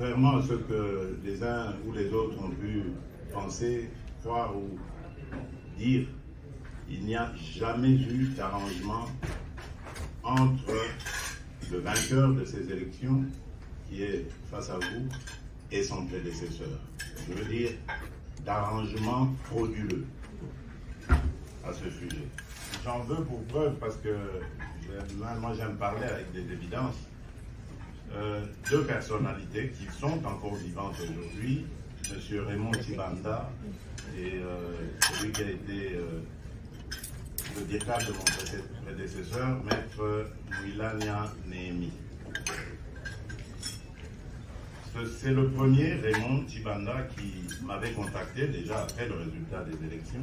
contrairement à ce que les uns ou les autres ont pu penser, croire ou dire, il n'y a jamais eu d'arrangement entre le vainqueur de ces élections, qui est face à vous, et son prédécesseur. Je veux dire, d'arrangement frauduleux à ce sujet. J'en veux pour preuve parce que moi j'aime parler avec des évidences. Deux personnalités qui sont encore vivantes aujourd'hui, M. Raymond Tshibanda et celui qui a été le déclare de mon prédécesseur, Maître Mouilania Néhémi. C'est le premier, Raymond Tshibanda, qui m'avait contacté déjà après le résultat des élections.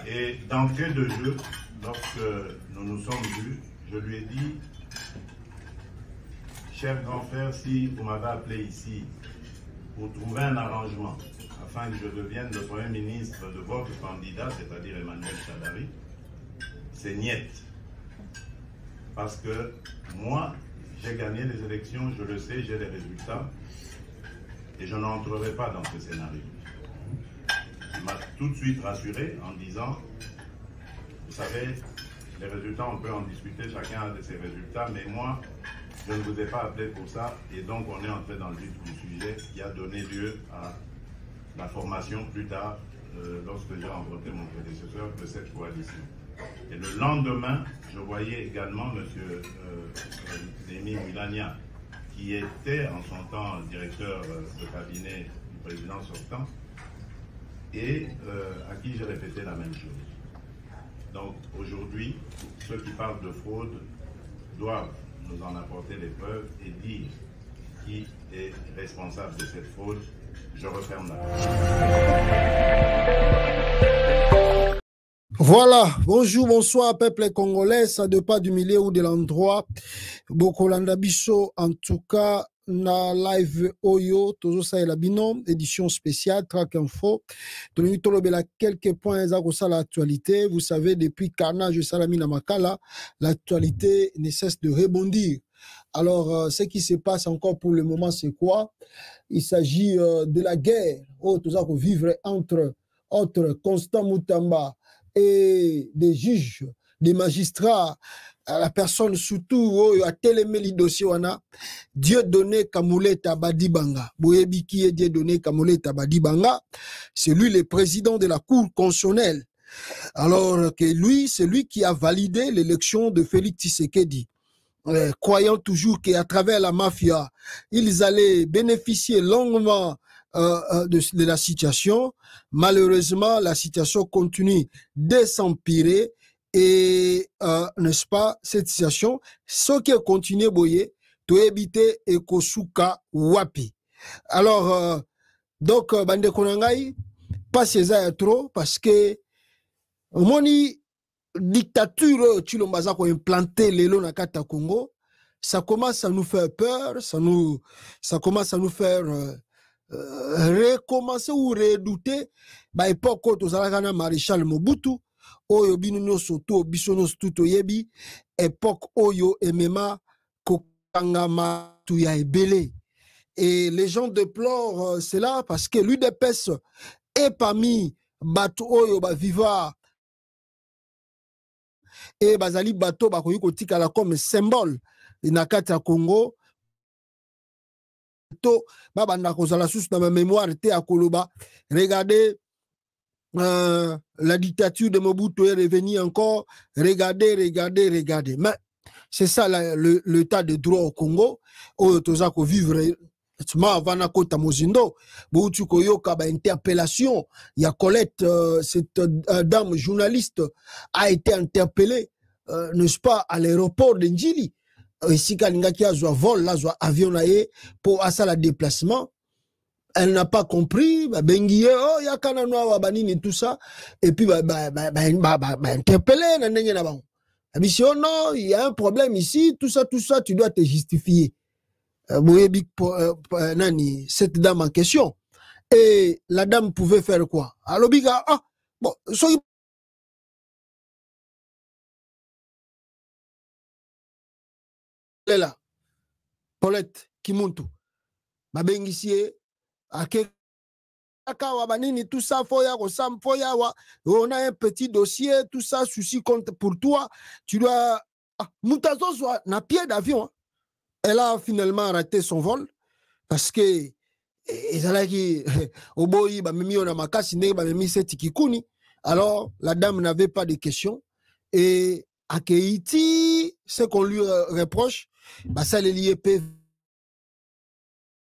Et d'entrée de jeu, lorsque nous nous sommes vus, je lui ai dit, cher grand frère, si vous m'avez appelé ici pour trouver un arrangement afin que je devienne le Premier ministre de votre candidat, c'est-à-dire Emmanuel Shadari, c'est niet. Parce que moi, j'ai gagné les élections, je le sais, j'ai les résultats, et je n'entrerai pas dans ce scénario. Il m'a tout de suite rassuré en disant, vous savez, les résultats, on peut en discuter, chacun a de ses résultats, mais moi, je ne vous ai pas appelé pour ça, et donc on est entré dans le vif du sujet qui a donné lieu à la formation plus tard, lorsque j'ai rencontré mon prédécesseur, de cette coalition. Et le lendemain, je voyais également M. Néhémi Mouilania, qui était en son temps directeur de cabinet du président sortant, et à qui j'ai répété la même chose. Donc aujourd'hui, ceux qui parlent de fraude doivent nous en apporter les preuves et dire qui est responsable de cette fraude. Je referme la parole. Voilà, bonjour, bonsoir, peuple congolais, ça ne pas du milieu ou de l'endroit. Bokolanda Bisso, en tout cas, na live Oyo, toujours ça est la binom, édition spéciale, Track Info. Donc, nous avons quelques points à l'actualité. Vous savez, depuis Carnage Salamina Makala, l'actualité ne cesse de rebondir. Alors, ce qui se passe encore pour le moment, c'est quoi? Il s'agit de la guerre, vivre entre Constant Moutamba et des juges, des magistrats, à la personne surtout à téléméli dossier wana Dieu donné Kamuleta Badibanga. Boyebi qui est Dieu donné Kamuleta Badibanga, c'est lui le président de la Cour constitutionnelle. Alors que lui, c'est lui qui a validé l'élection de Félix Tshisekedi. Croyant toujours qu'à travers la mafia, ils allaient bénéficier longuement de la situation. Malheureusement, la situation continue de s'empirer et, n'est-ce pas, cette situation, ce qui continue, boye, to éviter et kosuka wapi. Alors, donc, bande konangai, pas ces trop, parce que, moni, dictature Chilombaza ko implanté lelo na kata Congo, ça commence à nous faire peur, ça commence à nous faire recommencer ou redouter ba époque tozalaka na maréchal Mobutu oyo bino nyonso to biso nyonso tout yebi époque oyo emema kokangama tu ya ebele. Et les gens déplorent cela parce que l'UDPS est parmi bato oyo ba viva et bazali bato bakoki kotikala comme symbole na kati ya Congo to babanda kozala sous na mémoire te ya koloba. Regardez la dictature de Mobutu est revenue encore. Regardez. Mais c'est ça l'état de droit au Congo. Oyo toza ko vivre avant kota mozindo boutu koyoka ba interpellation ya Colette, cette dame journaliste a été interpellée, n'est-ce pas, à l'aéroport de Njili. Ici kalingaki azwa vol la zwa avion na ye pour asa la déplacement. Elle n'a pas compris, bengiye oh yakana noa banini tout ça et puis interpellé na ndenge na bango. Mission non, il y a un problème ici, tout ça tu dois te justifier. Nani, cette dame en question. Et la dame pouvait faire quoi? Alors, biga, bon, soyez là. Colette Kimuntu. Babengisie ake banini tout ça foya on a un petit dossier tout ça souci compte pour toi tu dois Mutazo soit na pied d'avion. Elle a finalement raté son vol parce que alors la dame n'avait pas de questions et à Keiti ce qu'on lui reproche ça les liés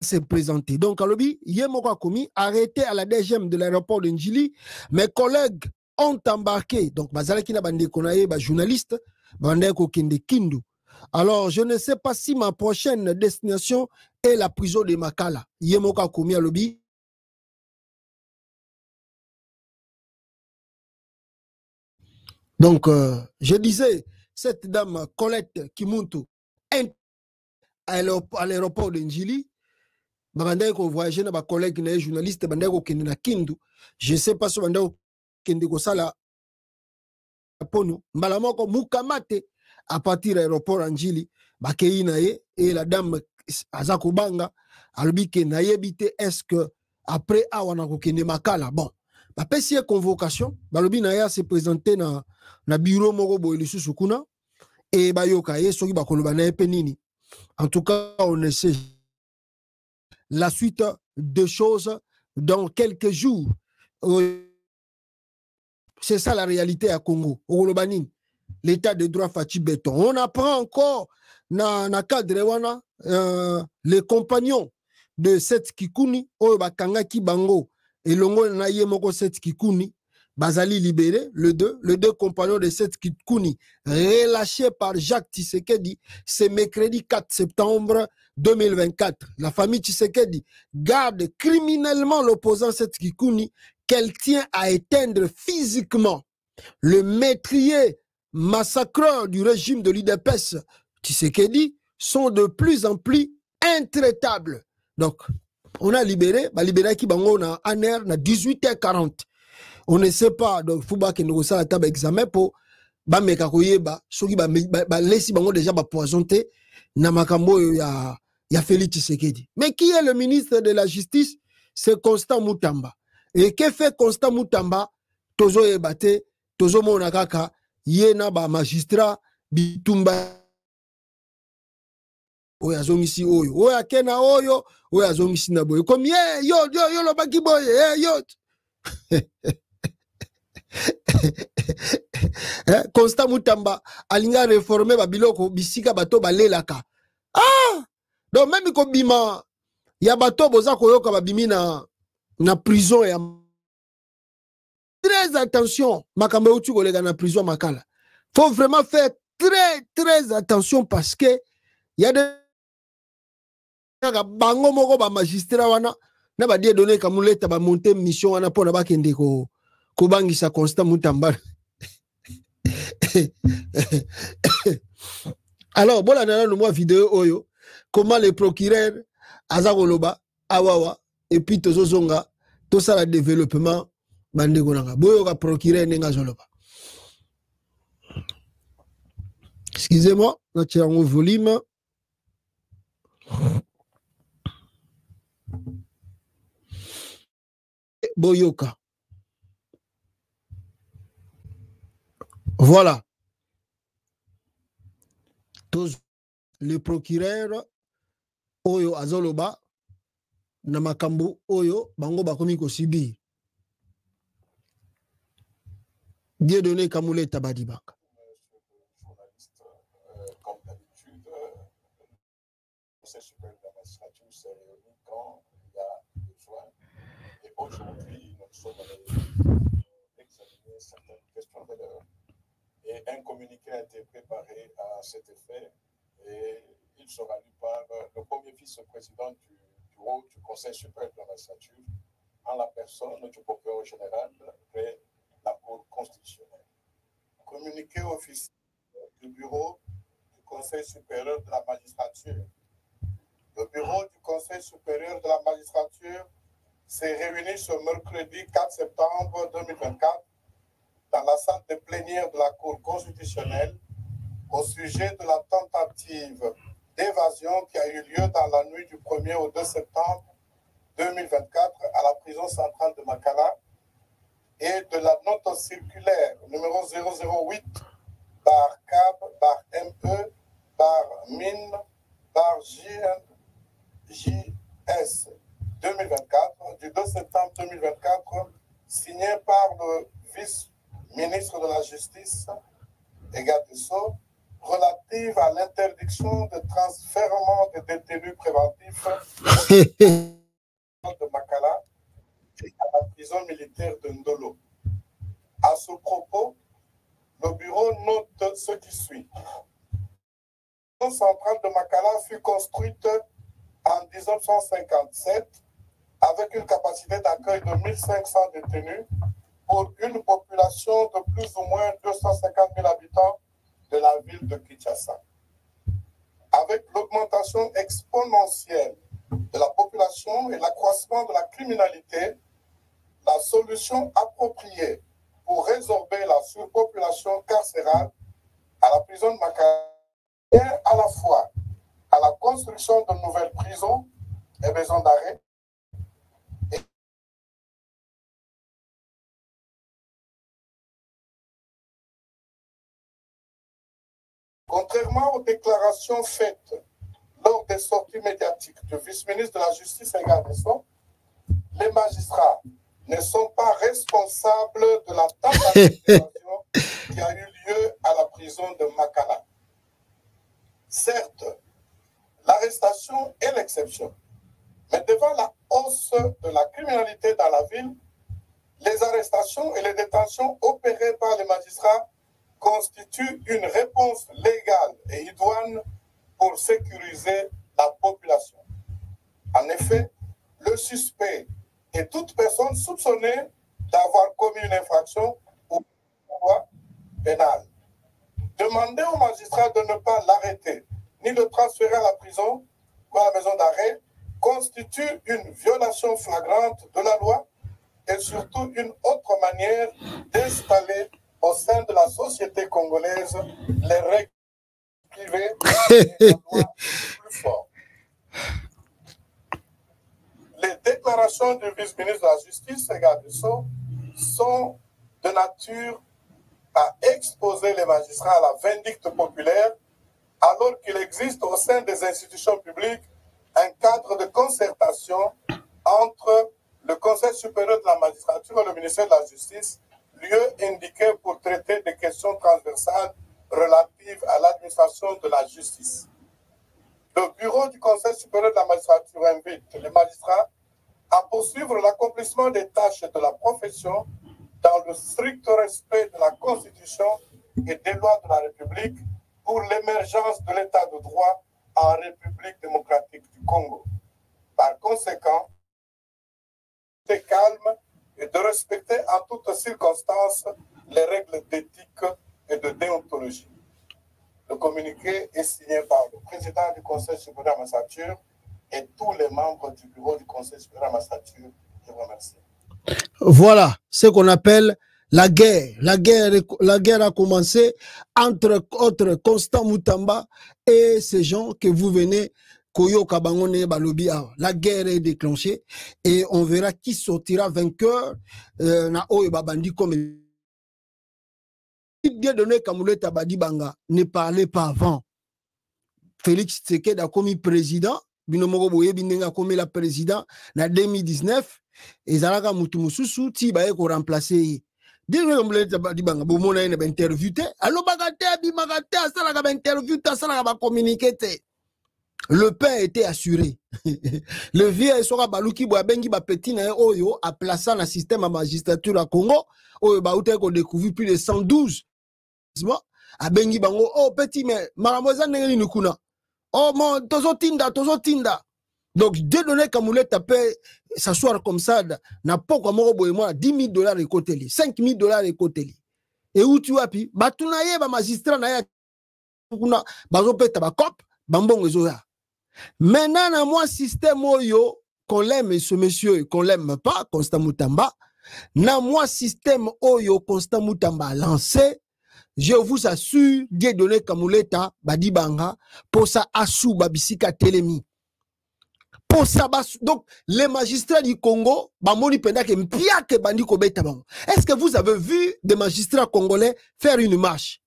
s'est présenté. Donc, Alobi, Yemoka Komi, arrêté à la DGM de l'aéroport de Njili, mes collègues ont embarqué. Donc, Bazalaki na bande konaye, journaliste, bande ko kende Kindu. Alors, je ne sais pas si ma prochaine destination est la prison de Makala. Yemoka Komi, Alobi. Donc, je disais, cette dame Colette Kimuntu, à l'aéroport de Njili, bandai ko voyager na ba collègue na journaliste bandai ko kende na Kindu. Je sais pas si bandai ko kende ko sala ponu mbala moko mukamate à partir de l'aéroport Njili bakei na ye et la dame azako banga alobi ke na yebite est-ce que après awana ko kende Makala bon ba pesi convocation balobi na ya se présenter na bureau moko boye lisusu kuna et bayoka ye soki bakoloba na pe nini. En tout cas on ne sait la suite de choses dans quelques jours. C'est ça la réalité à Congo. L'état de droit Fati Béton. On apprend encore na cadre wana les compagnons de Seth Kikuni Bakanga Kibango et Longo na Yemoko Seth Kikuni Bazali libéré, les deux compagnons de Seth Kikuni relâchés par Jacques Tshisekedi, c'est mercredi 4 septembre 2024. La famille Tshisekedi garde criminellement l'opposant Seth Kikuni qu'elle tient à éteindre physiquement. Le meurtrier massacreur du régime de l'UDPS Tshisekedi sont de plus en plus intraitables. Donc, on a libéré Kibango na ANR na 18h40. On ne sait pas, donc il faut que nous faisons la table examen pour bameka koyeba soki ba laissi bango déjà ba poisonté na makambo ya Félix Tshisekedi. Mais qui est le ministre de la Justice? C'est Constant Mutamba. Et que fait Constant Mutamba? Tozo yebate, tozo mona kaka yena ba magistrat bitumba oya zomisi oyo. Oya kena oyo, oya zomisi na boyo. Comme yo lo baki boye, yo. Constant Mutamba alinga réformer babiloko bisika bato balelaka. Donc même ko bima ya bato boza koyoka babimi na prison ya très attention makambo uti kolega na prison Makala. Faut vraiment faire très attention parce que y a des bango moko ba magistrat wana na ba die donner kamuleta ba monter mission wana pona ba kende ko Kobangisa Constant Mutamba. Alors, bon, là, nous avons vidéo oyo. Comment les procureurs Azagoloba, Awawa, et puis Tozozonga, tout ça, le développement, Bandegonanga. Boyoga procureur Nengazoloba. Excusez-moi, là, tu as un volume. Boyoka. Voilà. Tous les procureurs Oyo Azoloba Namakambo Oyo Bango Bakomi Kosibi Dieu donné Kamoulé Tabadibak. Comme d'habitude, le Conseil supérieur de la magistrature s'est réuni quand il y a besoin. Et aujourd'hui, nous sommes allés examiner certaines questions de l'heure. Et un communiqué a été préparé à cet effet et il sera lu par le premier vice-président du Conseil supérieur de la magistrature en la personne du procureur général de la Cour constitutionnelle. Communiqué officiel du bureau du Conseil supérieur de la magistrature. Le bureau du Conseil supérieur de la magistrature s'est réuni ce mercredi 4 septembre 2024 dans la salle de plénière de la Cour constitutionnelle au sujet de la tentative d'évasion qui a eu lieu dans la nuit du 1er au 2 septembre 2024 à la prison centrale de Makala et de la note circulaire numéro 008 par CAB, par ME, par MIN, par JS 2024 du 2 septembre 2024 signé par le vice-ministre de la Justice et garde des Sceaux relative à l'interdiction de transfèrement des détenus préventifs de Makala et à la prison militaire de Ndolo. À ce propos, le bureau note ce qui suit. La prison centrale de Makala fut construite en 1957 avec une capacité d'accueil de 1500 détenus pour une population de plus ou moins 250 000 habitants de la ville de Kinshasa. Avec l'augmentation exponentielle de la population et l'accroissement de la criminalité, la solution appropriée pour résorber la surpopulation carcérale à la prison de Makala est à la fois à la construction de nouvelles prisons et maisons d'arrêt, contrairement aux déclarations faites lors des sorties médiatiques du vice-ministre de la Justice et garde des Sceaux, les magistrats ne sont pas responsables de la tentative d'évasion qui a eu lieu à la prison de Makala. Certes, l'arrestation est l'exception, mais devant la hausse de la criminalité dans la ville, les arrestations et les détentions opérées par les magistrats constitue une réponse légale et idoine pour sécuriser la population. En effet, le suspect et toute personne soupçonnée d'avoir commis une infraction ou une loi pénale. Demander au magistrat de ne pas l'arrêter ni de transférer à la prison ou à la maison d'arrêt constitue une violation flagrante de la loi et surtout une autre manière d'installer au sein de la société congolaise les règles privées et la loi plus forte. Les déclarations du vice-ministre de la Justice et garde des Sceaux sont de nature à exposer les magistrats à la vindicte populaire alors qu'il existe au sein des institutions publiques un cadre de concertation entre le Conseil supérieur de la magistrature et le ministère de la Justice, lieu indiqué pour traiter des questions transversales relatives à l'administration de la justice. Le bureau du Conseil supérieur de la magistrature invite les magistrats à poursuivre l'accomplissement des tâches de la profession dans le strict respect de la Constitution et des lois de la République pour l'émergence de l'état de droit en République démocratique du Congo. Par conséquent, c'est calme et de respecter en toutes circonstances les règles d'éthique et de déontologie. Le communiqué est signé par le président du Conseil supérieur de la magistrature et tous les membres du bureau du Conseil supérieur de la magistrature. Je vous remercie. Voilà ce qu'on appelle la guerre. La guerre a commencé entre autres Constant Mutamba et ces gens que vous venez Koyo Kabangone Balobi. La guerre est déclenchée et on verra qui sortira vainqueur. Na Oyo Babandi comme Dieudonné Kamuleta Badibanga ne parlait pas avant. Félix Tshisekedi a commis président. Binomoko Boye Bindenga a commis la président en 2019. Et Zalaka Mutumususu Tibaye ko remplacer. Dieudonné Kamuleta Badibanga bomona ene ba interview te. Allo bagate abimagate asala ba interview ta asala ba communiquer te. Le pain était assuré. Le vieux sera baluki boabengi ba petit na oyo a placé dans système à magistrature à Congo. Oyo ba outé ko découvert plus de 112. A bengi bango oh petit mais maramoza ngeli nukuna. Oh mon tozo tinda. Donc Dieudonné Kamuleta peut s'asseoir comme ça na poko moko boye moi $10,000 ekoteli, $5,000 ekoteli. Et où tu api batuna ye ba magistrat na ya kuna bazo peta ba cop bambongo ezoya. Maintenant, na moi, système oyo, qu'on l'aime ce monsieur, qu'on l'aime pas, Constant Mutamba, na moi, système oyo, Constant Mutamba lancé, je vous assure, Dieudonné Kamuleta, Badibanga, pour ça, Assou Babisika Telemi. Pour ça, donc, les magistrats du Congo, est-ce que vous avez vu des magistrats congolais faire une marche?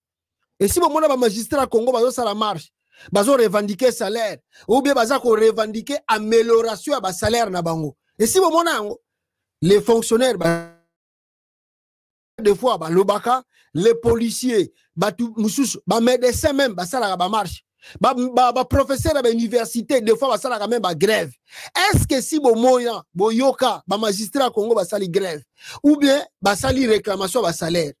Et si vous avez des magistrats congolais faire la marche, ils vont revendiquer salaire, ou bien ils vont revendiquer amélioration de salaire. Et si vous avez les fonctionnaires, des fois, les policiers, les médecins même, ils font marche. Professeur à l'université, des fois, ça quand même grève. Est-ce que si bon moyen, bon yoka, magistrat Congo va sali grève, ou bien va sali réclamation va salaire,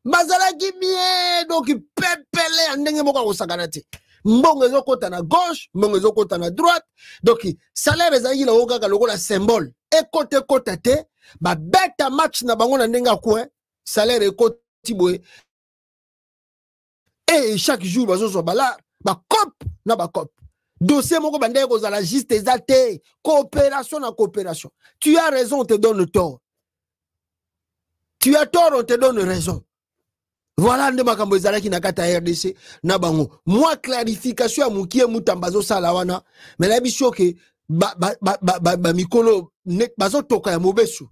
bazala gimie donc pepele andenge moka ko sakanate. Mbongo zo kota na gauche, mbongo zo kota na droite, donc salaire ezali la oka lokola symbole. Et côté te, ba beta match na bango na ndenga coin, salaire ekoti boye. Et chaque jour bazo so bala ba cop na ba cop dossier moko bandé ko zala juste exalté coopération na coopération. Tu as raison, on te donne tort. Tu as tort, on te donne raison. Voilà nde makambo ezala ki na kata RDC na bango. Moi clarification ya mukie mutambazo sala wana mais la biso ke ba mikolo net bazo toka ya mobesu.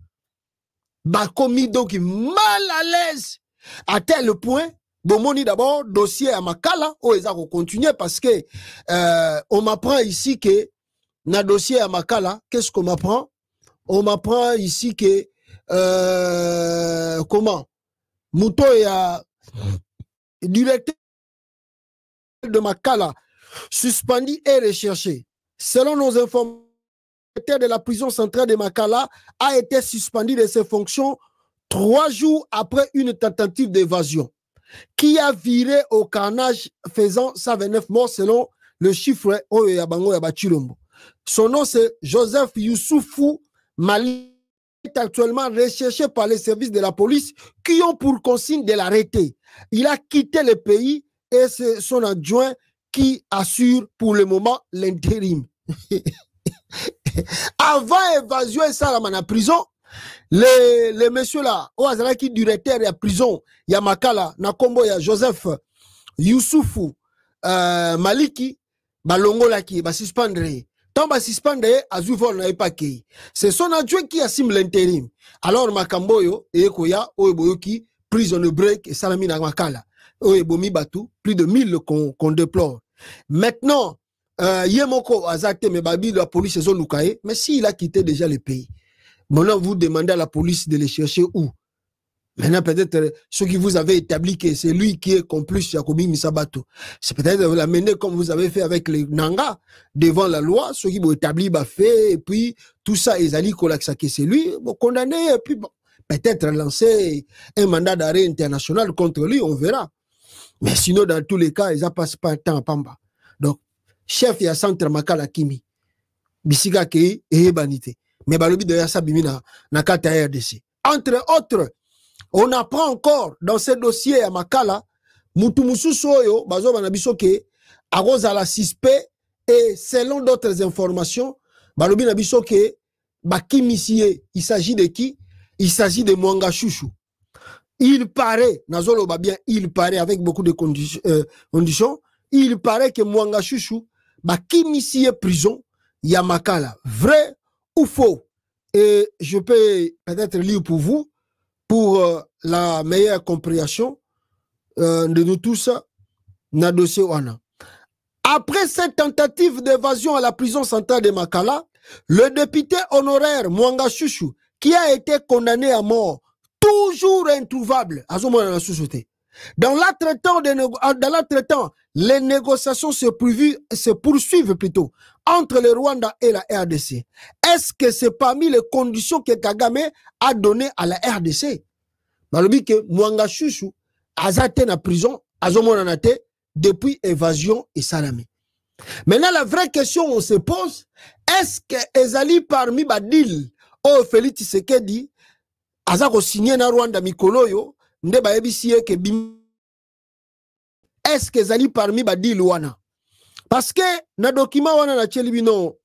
Ba commis donc mal à l'aise à tel point. Bomoni d'abord, dossier à Makala, où ils ont continué parce que on m'apprend ici que, dans dossier à Makala, qu'est-ce qu'on m'apprend? On m'apprend ici que, comment? Mouto est directeur de Makala, suspendu et recherché. Selon nos informations, le directeur de la prison centrale de Makala a été suspendu de ses fonctions 3 jours après une tentative d'évasion, qui a viré au carnage faisant 129 morts selon le chiffre Oyabango Yabachilombo. Son nom c'est Joseph Youssoufou Mali, est actuellement recherché par les services de la police qui ont pour consigne de l'arrêter. Il a quitté le pays et c'est son adjoint qui assure pour le moment l'intérim. Avant évasion et ça la prison, les messieurs là, au qui directeur de la prison, Yamakala, Nakombo, ya Joseph Youssoufou Maliki, Balongola qui va suspendre. Tant va suspendre, Azuvol n'a pas qui. C'est son adjoint qui assume l'intérim. Alors Makamboyo et Koya, Oeboyoki, prison de break et Salamina Makala. Oebomi Batou, plus de 1000 qu'on déplore. Maintenant, Yemoko Azate, mais Babi de la police, mais s'il a quitté déjà le pays. Maintenant, vous demandez à la police de les chercher où? Maintenant, peut-être, ce qui vous avez établi que c'est lui qui est complice, Yacobi Misabato. C'est peut-être l'amener comme vous avez fait avec les Nanga, devant la loi, ceux qui vont établir, fait, et puis, tout ça, ils allaient que c'est lui, bon, condamné, et puis, bon, peut-être lancer un mandat d'arrêt international contre lui, on verra. Mais sinon, dans tous les cas, ils n'ont pas de temps à Pamba. Donc, chef, il y a Centre Makala Kimi, Bisiga Kei et Banité. Mais balobi de ça bimina na kata RDC. Entre autres, on apprend encore dans ce dossier à Makala, Mutumusu Soyo, bazo banabiso ke agoza la suspect et selon d'autres informations, balobi nabiso ke bakimisie, il s'agit de qui? Il s'agit de Mwanga Chouchou. Il paraît, nazolo ba bien, il paraît avec beaucoup de conditions, il paraît que Mwanga Chouchou bakimisie prison Yamakala. Vrai ou faux? Et je peux peut-être lire pour vous, pour la meilleure compréhension de nous tous, dans dossier Wana. Après cette tentative d'évasion à la prison centrale de Makala, le député honoraire Mwanga Chouchou, qui a été condamné à mort, toujours introuvable, dans l'entretemps, les négociations se poursuivent plutôt entre le Rwanda et la RDC. Est-ce que c'est parmi les conditions que Kagame a données à la RDC? Malobi que Mwanga Chouchou a été en prison, depuis évasion et salami. Maintenant, la vraie question on se pose, est-ce que Ezali parmi Badil, oh Félix Tshisekedi, Azako signé na Rwanda Mikoloyo, nde ba ebisie ke bim. Est-ce que Ezali parmi Badil wana? Parce que na document wana na Tchelibino,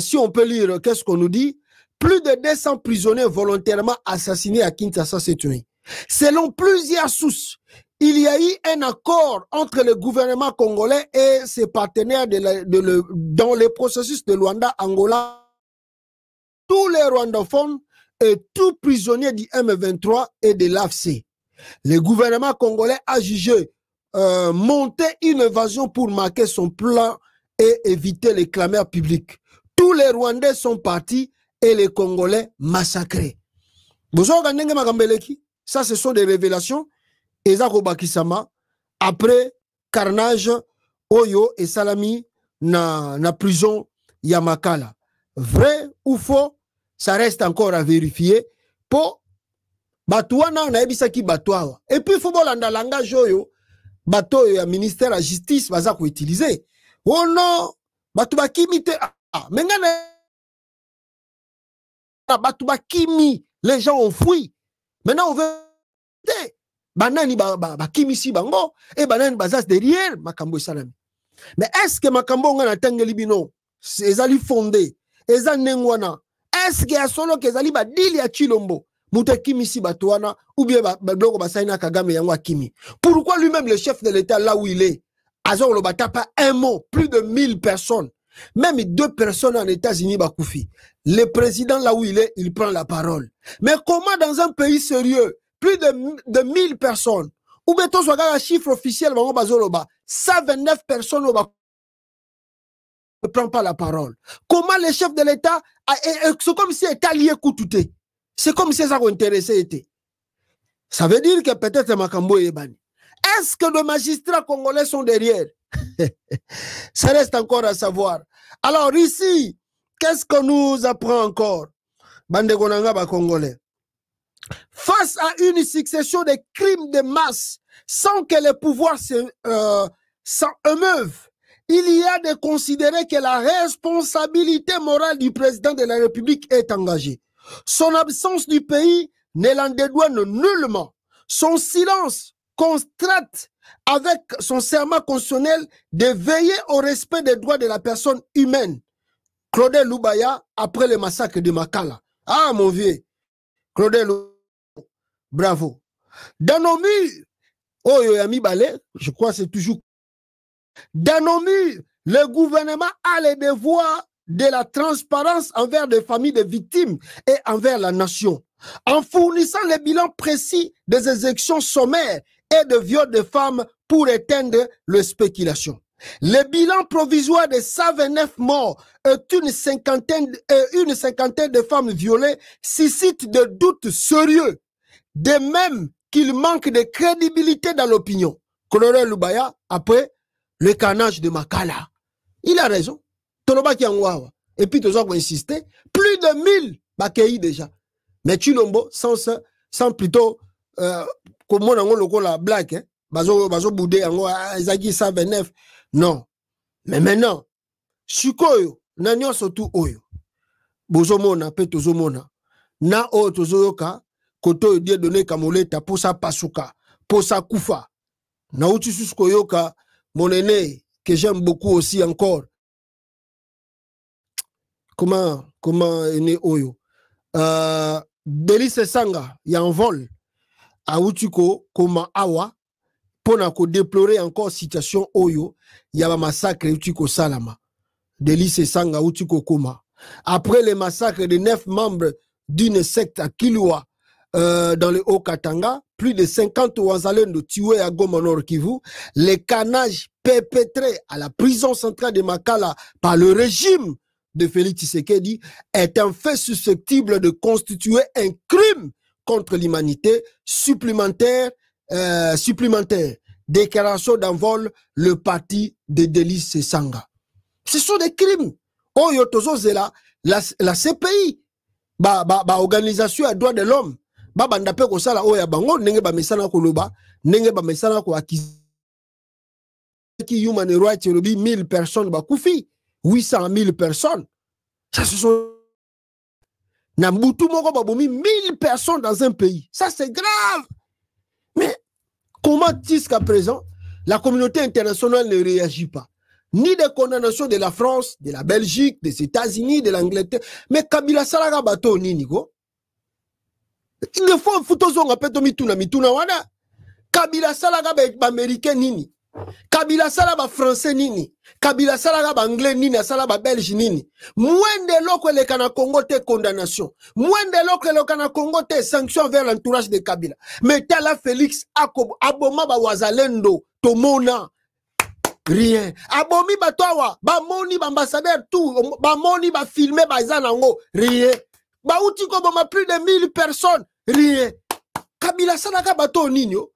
si on peut lire, qu'est-ce qu'on nous dit? Plus de 200 prisonniers volontairement assassinés à Kinshasa cette nuit. Selon plusieurs sources, il y a eu un accord entre le gouvernement congolais et ses partenaires dans le processus de Luanda-Angola. Tous les rwandophones et tout prisonnier du M23 et de l'AFC. Le gouvernement congolais a jugé monter une évasion pour marquer son plan et éviter les clameurs publiques. Tous les Rwandais sont partis et les Congolais massacrés. Ça, ce sont des révélations. Ezako Bakisama, après carnage, Oyo et Salami na prison Yamakala. Vrai ou faux, ça reste encore à vérifier. Pour Batouana, on a ebisaki Batouawa. Et puis, il faut voir le langage Oyo, Bato et le ministère de la Justice, va utiliser. Oh non, Batouba Kimite. Mais Batouba Kimi, les gens ont fui. Maintenant, on veut. Banani kimisi bango et banani bazas derrière makambo salami. Mais est-ce que makambo ngana tangeli bino ezali fondé ezali nengwana est-ce que solo que ezali ba dili ya Chilombo muta kimisi batwana ou bien bloko basaina Kagame yango akimi? Pourquoi lui-même le chef de l'État là où il est azor lo bata pas un mot, plus de 1000 personnes, même 2 personnes en États-Unis bakoufi. Le président là où il est, il prend la parole. Mais comment dans un pays sérieux plus de 1000 personnes, ou bien tu as un chiffre officiel, 129 personnes ne prennent pas la parole. Comment le chef de l'État, c'est comme si l'État lié coutouté. C'est comme si ça intéressé était. Ça veut dire que peut-être Makambo est banni. Est-ce que les magistrats congolais sont derrière? Ça reste encore à savoir. Alors ici, qu'est-ce qu'on nous apprend encore? Bande Gonanga Congolais. Face à une succession de crimes de masse sans que les pouvoirs s'en émeuvent, il y a de considérer que la responsabilité morale du président de la République est engagée. Son absence du pays ne l'en dédouane nullement. Son silence constate avec son serment constitutionnel de veiller au respect des droits de la personne humaine. Claude Lubaya, après le massacre de Makala. Ah mon vieux, Claude Lubaya. Bravo. Dans nos murs, oh Yoyami Balé, je crois que c'est toujours. Dans nos murs, le gouvernement a le devoir de la transparence envers les familles de victimes et envers la nation. En fournissant les bilans précis des exécutions sommaires et de viols de femmes pour éteindre les spéculations. Le bilan provisoire de 129 morts et une cinquantaine de femmes violées suscite de doutes sérieux. De même qu'il manque de crédibilité dans l'opinion. Colonel Lubaya, après le carnage de Makala. Il a raison. Tolobaki Angwawa. Et puis, tu as insisté. Plus de 1000 bakei déjà. Mais Chilombo, sans plutôt, comme on a la blague, bazo boudé, Zagi 129. Non. Mais maintenant, Shukoyo, Nanyo Sotu Oyo. Bozomona, Petozomona. Na o Tozoyoka. Koto Dieu donné Kamoleta pour sa pasuka, pour sa koufa. Naouti Suskoyoka, mon aîné, que j'aime beaucoup aussi encore. Comment est né Oyo? Delice Sanga, il y a un vol. À Outiko, comment Awa, pour déplorer encore situation Oyo, il y a un massacre Outiko Salama. Delice Sanga, Outiko Koma. Après le massacre de 9 membres d'une secte à Kilwa, dans le Haut-Katanga, plus de 50 Ouazalendo tués à Goma Nord Kivu, les carnages perpétrés à la prison centrale de Makala par le régime de Félix Tshisekedi est un fait susceptible de constituer un crime contre l'humanité supplémentaire. Déclaration d'envol, le parti de Delice Sanga. Ce sont des crimes. Oh, yotozo zela, la CPI, organisation à droits de l'homme. Bandape ko sala oya bango nenge ba mesana ko loba nenge ba mesana ko akisi human rights lobi 1000 personnes ba koufi 800 000 personnes ça se sont na mbutu moko ba bomi 1000 personnes dans un pays, ça c'est grave. Mais comment jusqu'à présent la communauté internationale ne réagit pas? Ni des condamnations de la France, de la Belgique, des États-Unis, de l'Angleterre. Mais Kabila Salaga bato nini go? Des fois, Futozonga peto mituna wana. Kabila salaga ba américain nini. Kabila sala ba français nini. Kabila sala ba anglais nini, sala ba belge nini. Mwende loko le kana Congo te condamnation. Mwende loko le kana Congo te sanction vers l'entourage de Kabila. Mais tala Félix aboma ba wazalendo tomona rien. Abomi ba towa, ba moni ba ambassadeur tout, ba moni ba filmer ba zanango rien. Ba uti ko boma plus de 1000 personnes rien. Kabila sala ka bato nini yo.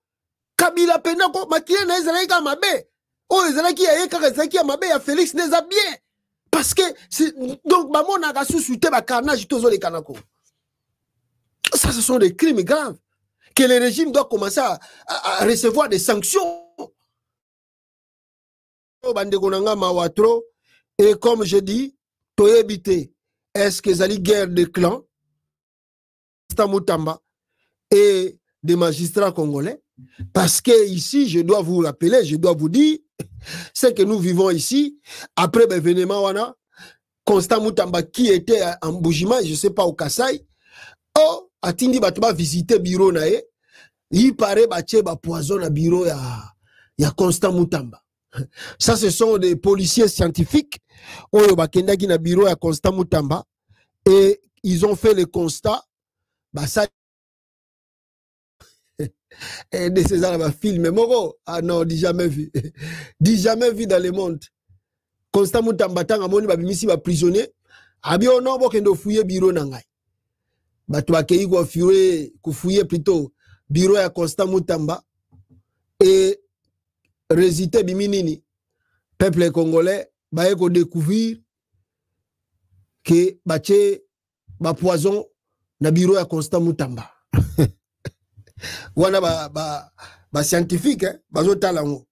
Kabila pena ko makia na Israël ka mabe. Oh Israël qui a yeka Israël qui a mabe ya Félix neza bien. Parce que donc ba mona ka susute ba carnage tozo le kanako. Ça ce sont des crimes graves que le régime doit commencer à recevoir des sanctions. Bande konanga mawatro et comme je dis toyebité est-ce que zali guerre de clan Stamutamba et des magistrats congolais. Parce que ici, je dois vous rappeler, je dois vous dire, c'est que nous vivons ici, après l'événement, Constant Moutamba qui était en Boujima, je ne sais pas au Kassai, oh, Atindi Batba visiter bureau nae, il paraît bache ba poison na bureau ya Constant Moutamba. Ça, ce sont des policiers scientifiques, oh, bakenda ki na bureau ya Constant Moutamba, et ils ont fait le constat, bah ça et de ces films, Moro, ah non, dis jamais vu. Dis jamais vu dans le monde. Constant Moutamba tanga moni ba bimisi ba prisonnier. Abi ono bo kendo fouiller bureau na ngai. Ba to akei ko fouiller plutôt bureau ya Constant Moutamba et résultat biminini. Peuple congolais ba eko découvrir que bache ba poison na bureau ya Constant Moutamba. Wana ba scientifique bazotalango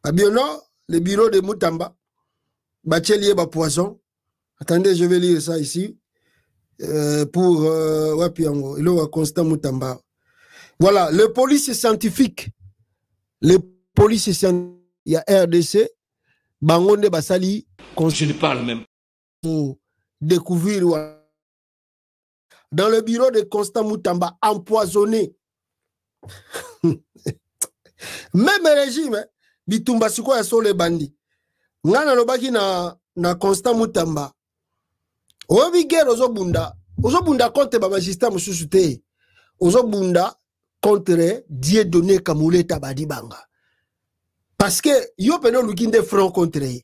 babiono le bureau de Moutamba bachelie ba poison. Attendez, je vais lire ça ici pour wapiango ilo wa Constant Moutamba. Voilà, le police scientifique, il y a RDC bangonde basali je ne parle même pour découvrir dans le bureau de Constant Moutamba empoisonné. Même régime bitumba siko ya sole bandi ngana lobaki na Constant Moutamba obi guerre ozobunda contre ba magistrat mususu te ozobunda contre Dieudonné Kamuleta Badibanga parce que yo peno lukinde front contre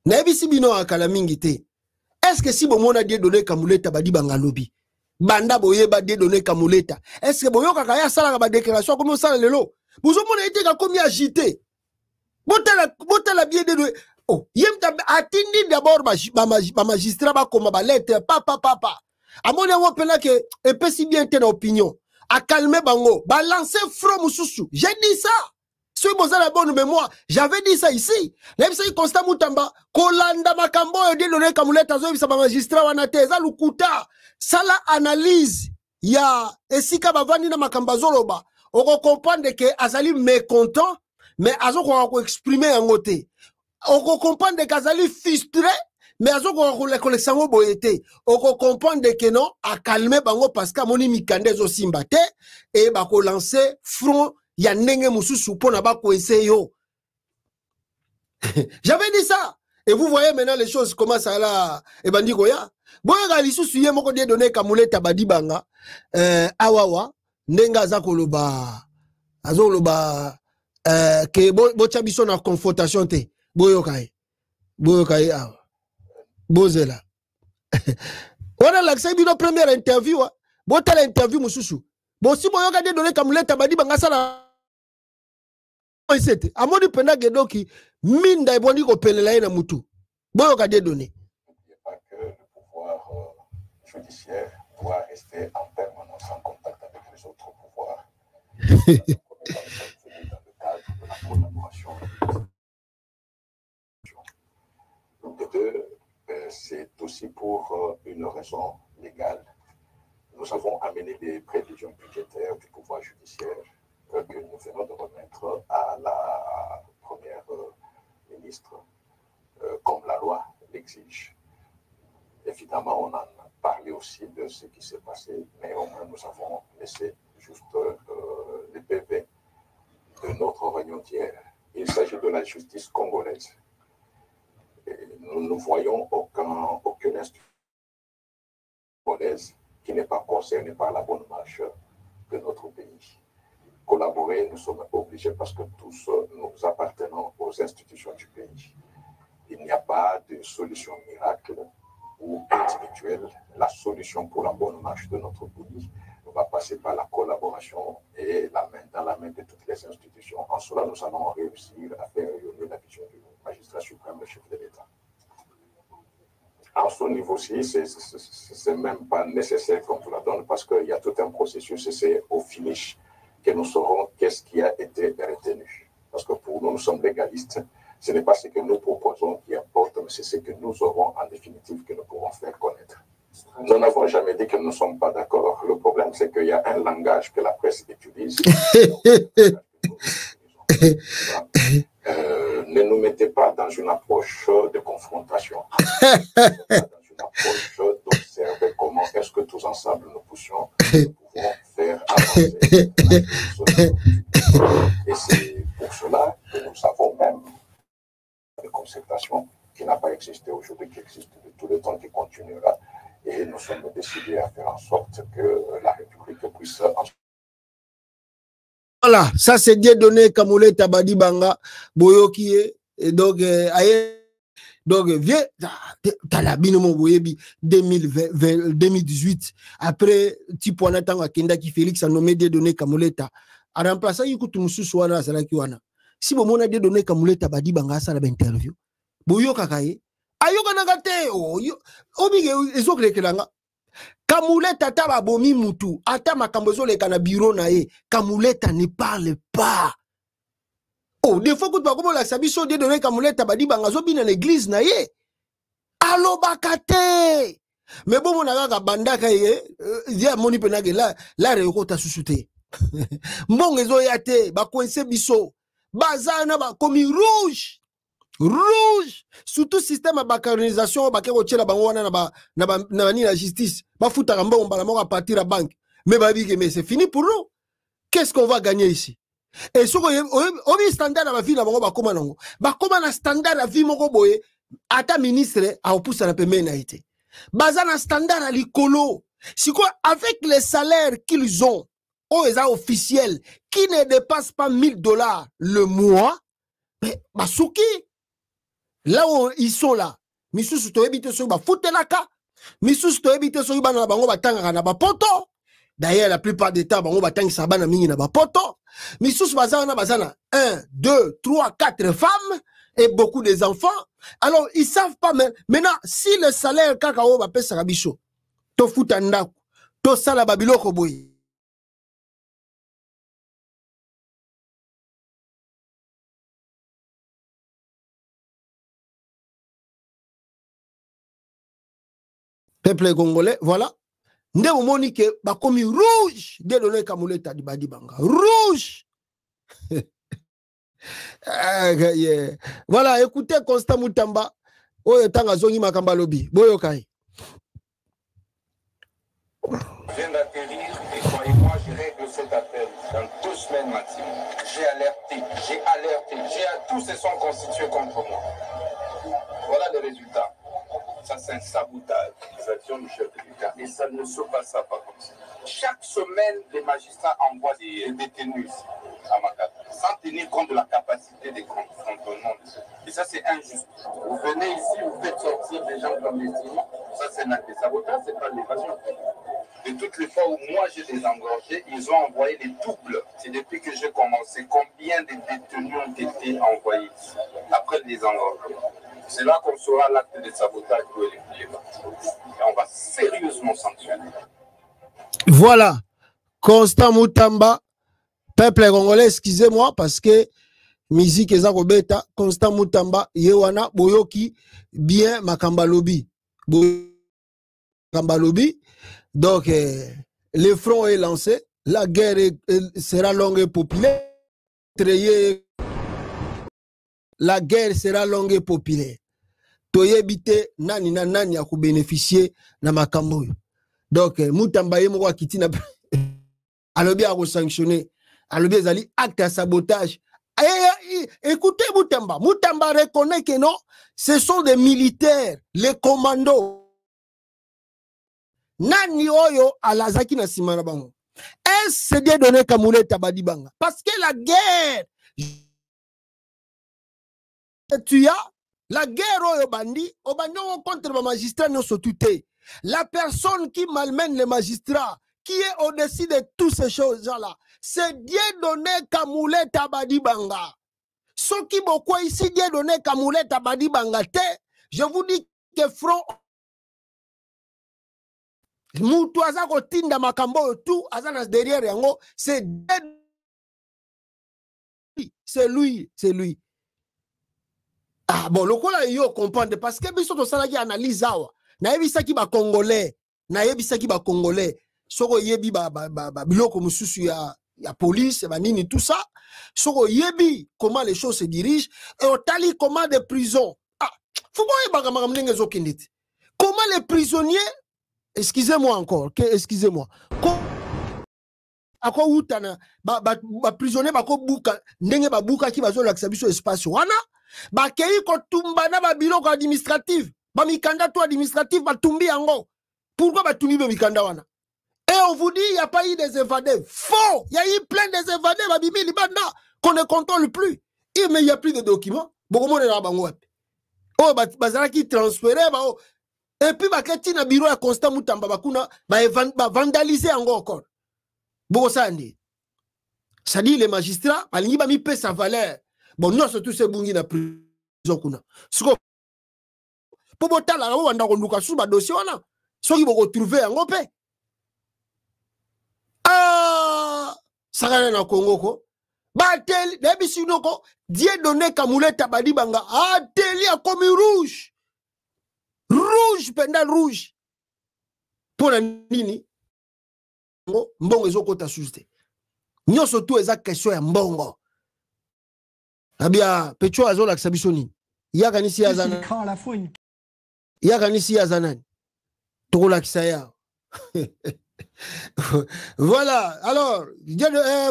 na ebisi bino akala mingi te. Est-ce que si bomona Dieudonné Kamuleta Badibanga lobi banda boyeba Dieudonné Kamuleta, est-ce que boyoka kaya sala ba déclaration comme ça lelo vous avez été comme agité botala bien de oh yemta atindi d'abord ba magistrat ba comme ba lettre papa amone wo pena que epesi bien ten opinion a calmer bango balancer front mususu. J'ai dit ça. Si vous avez la bonne mémoire, j'avais dit ça ici. Même si Constant Moutamba, Kolanda Makambo, Dieudonné Kamuleta, Zoïsa magistrat, Wanateza, Lukuta, Sala analyse, ya Esika Bavani na Makambazoloba, on comprend que Azali mécontent, mais Azoko va exprimer en côté. On comprend que Azali frustré, mais Azoko va collection boyete. On comprend que non, à calmer Bango parce qu'à moni Mikande zo simbate, et bako lancer front. Ya nenge mususu pona ba coincer yo. J'avais dit ça. Et vous voyez maintenant les choses commencent à la ebandiko ya. Boya lisusu ye moko Dieudonné Kamuleta Badibanga awawa ndenga za koloba azoloba ke bocha biso na confrontation te. Boyokai awa. Bozela. Wana l'accès bino première interview bota l'interview mususu. Bon si boyoka Dieudonné Kamuleta Badibanga sala amoni penda gedoki minda eboni ko pelela na mutu boyo ka Dieudonné. N'oubliez pas que le pouvoir judiciaire doit rester en permanence en contact avec les autres pouvoirs. Dans le cadre de la collaboration. De deux, c'est aussi pour une raison légale. Nous avons amené des prévisions budgétaires du pouvoir judiciaire que nous venons de remettre à la première ministre, comme la loi l'exige. Évidemment, on en parle parler aussi de ce qui s'est passé, mais au moins nous avons laissé juste les PV de notre réunion d'hier. Il s'agit de la justice congolaise. Et nous ne voyons aucune institution congolaise qui n'est pas concernée par la bonne marche de notre pays. Collaborer, nous sommes obligés parce que tous nous appartenons aux institutions du pays. Il n'y a pas de solution miracle ou individuelle. La solution pour la bonne marche de notre pays va passer par la collaboration et la main dans la main de toutes les institutions. En cela, nous allons réussir à faire rayonner la vision du magistrat suprême, le chef de l'État. À ce niveau-ci, c'est même pas nécessaire qu'on vous la donne parce qu'il y a tout un processus et c'est au finish que nous saurons qu'est-ce qui a été retenu. Parce que pour nous, nous sommes légalistes. Ce n'est pas ce que nous proposons qui importe, mais c'est ce que nous aurons en définitive que nous pourrons faire connaître. Nous n'avons jamais dit que nous ne sommes pas d'accord. Le problème, c'est qu'il y a un langage que la presse utilise. Ne nous mettez pas dans une approche de confrontation. Dans une approche d'observer comment est-ce que tous ensemble nous pouvons faire avancer et c'est pour cela que nous avons même une concertation qui n'a pas existé aujourd'hui, qui existe de tout le temps, qui continuera. Et nous sommes décidés à faire en sorte que la République puisse... Voilà, ça c'est Dieudonné Kamolé Tabadi Banga, Boyokie, et donc, donc, viens, t'as la binomo Boyebi 2018, après, Tipuanatang Akenda qui Félix a nommé Dieudonné Kamoleta, a remplacé Yukutu Moussouana Salakiwana. Si bon, on a Dieudonné Kamolé Tabadi Banga, ça l'a interview. Boyokakaye, Ayoka Nagate, Obige, Ezoklekelanga. Kamuleta taba bomi mutu ata makambozo le kana bureau na ye Kamuleta ne parle pas. Oh, des fois que tu vas comme la sabiso de donner Kamuleta badi bangazo bi na l'église na ye. Allo bakate. Mais bon mon aga bandaka ye ya moni penage la reko ta susute. Mbongezo yate ba coincer biso. Bazana ba komi rouge. Rouge, surtout système à bacarisation, la justice, à partir à banque. Mais c'est fini pour nous. Qu'est-ce qu'on va gagner ici? Et ce qu'on a standard à la vie, un standard à vie, à ta ministre, à opus à la péménaïté. Bazana standard à l'icolo. C'est quoi, avec les salaires qu'ils ont, officiels, qui ne dépassent pas $1000 le mois, mais, Basuki, là où ils sont là, Missous to ebite so ba futelaka, Missous to ebite so ba na bango batanga na ba poto. D'ailleurs la plupart des temps bango batanga sabana mingi na ba poto. Missous bazana 1, 2, 3, 4 femmes et beaucoup des enfants. Alors ils savent pas maintenant si le salaire kakao ba pesa kabiso. To futanda, to sala babiloko boy. Peuple congolais, voilà. Nde omoni ke bakomi rouge de Dieudonné Kamoleta Tabadi Banga. Rouge. Yeah. Voilà, écoutez Constant Moutamba. Oyo tanga zongi makamba lobi. Boyo kai. Je viens d'atterrir et croyez-moi, je règle cet appel dans 2 semaines maximum. J'ai alerté, tous se sont constitués contre moi. Voilà le résultat. Ça, c'est un sabotage des actions du chef de l'État. Et ça ne se passe pas comme ça. Chaque semaine, les magistrats envoient des détenus à Makata, sans tenir compte de la capacité des confrontements. Et ça, c'est injuste. Vous venez ici, vous faites sortir des gens clandestinement. Ça, c'est un acte de sabotage, c'est pas l'évasion. De toutes les fois où moi, j'ai désengorgé, ils ont envoyé des doubles. C'est depuis que j'ai commencé. Combien de détenus ont été envoyés après le désengorgement? C'est là qu'on saura l'acte de sabotage pour les et on va sérieusement sanctionner. Voilà. Constant Moutamba, peuple congolais, excusez-moi, parce que musique est beta. Constant Moutamba, Yewana, Boyoki, bien Makambalobi. Makambalobi. Donc, le front est lancé. La guerre sera longue et populaire. La guerre sera longue et populaire. Toyebite nani na nani ya bénéficier na makambo. Donc Moutamba ye moko akitina alobi a sanctionné alobi ezali acte à sabotage. Écoutez Moutamba reconnaît que non, ce sont des militaires, les commandos. Nani oyo alazaki na simana bango. Est-ce Dieu donné Kamule Tabadi Banga? Parce que la guerre, tu as la guerre oyo bandi contre le magistrat non sotuté. La personne qui malmène les magistrats, qui est au-dessus de toutes ces choses-là, c'est Dieu donné Kamule Tabadi Banga. Ce qui beaucoup ici, Dieu donné Kamule Tabadi Banga, je vous dis que front Moutou azako tinda makambo tout azana derrière yango, c'est lui. Ah bon, le kola yo comprendre parce que biso to sala ki analyse awa. Na yebisa ki ba congolais, soko yebi ba biloko mususu ya police, ba nini tout ça. Soko yebi comment les choses se dirigent et otali comment des prisons. Ah, faut pas ba ngamnenge zo kindit. Comment les prisonniers, excusez-moi encore, excusez-moi. Ako utana ba prisonnier ba ko buka ndenge ba buka ki bazo lakisa biso espace wana ba kei ko tumba na ba biloko administratif ba mikanda to administratif ba tumbi yango. Pourquoi ba tumbi ba mikanda wana? Et on vous dit il y a pas eu des évadés. Faux, il y a eu plein des évadés ba bimi libanda qu'on ne contrôle plus. Mais il y a plus de documents. Beaucoup de na bango. Oh ba zala ki transférer ba oh. Et puis ba keti na bureau ya Constant Moutamba bakuna ba vandaliser encore. Bon, ça dit les magistrats, ils ont mis sa valeur. Bon, nous, surtout, c'est bungi na prison. Pour botter la on a rendu sous le dossier, ceux qui vont retrouver en paix. Ah, ça va dans le Congo. Batel, Nebisinoko, Dieu donné Kamule Tabadi Banga, atelier comme rouge. Rouge, pendant rouge. Pour la nini. Mbongo ezoko ta susté. Nyo surtout eza question ya mbongo. Abia pecho azola kisabisoni. Yaka nisi yazana. Yaka nisi yazana. Tokola kisaya. Voilà. Alors,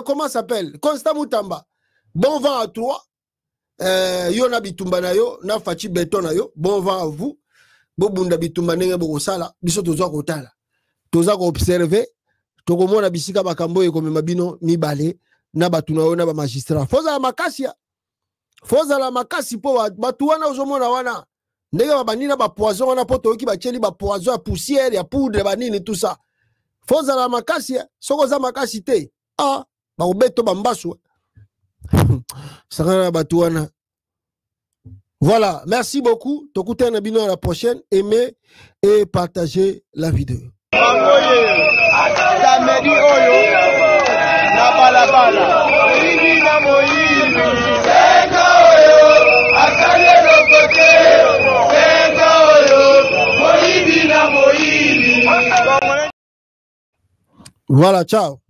comment ça s'appelle? Constant Moutamba. Bon vent à toi. Yo na bitumba na yo, na fachi beton na yo. Bon vent à vous. Bobunda bitumba nenge boko sala, biso tozo kotala. Tozo ko observer. Tokomona bisika bakambo ekome mabino mibale na batu na yo na ba magistrat. Foza la makasi po batu wana ozomona wana. Ndenge babani na ba poison wana po toki ba cheli ba poison ya poussière ya poudre ba nini tout ça. Foza la makasi soko za makasi te. Ah, ba obeto bambasu. Saka batu wana. Voilà, merci beaucoup. Tokute na bino à la prochaine. Aimez et partagez la vidéo. Samedi oyo na balabala oyibi na moyibi senga oyo akale lokote senga oyo moyibi na moyibi. Voilà, ciao.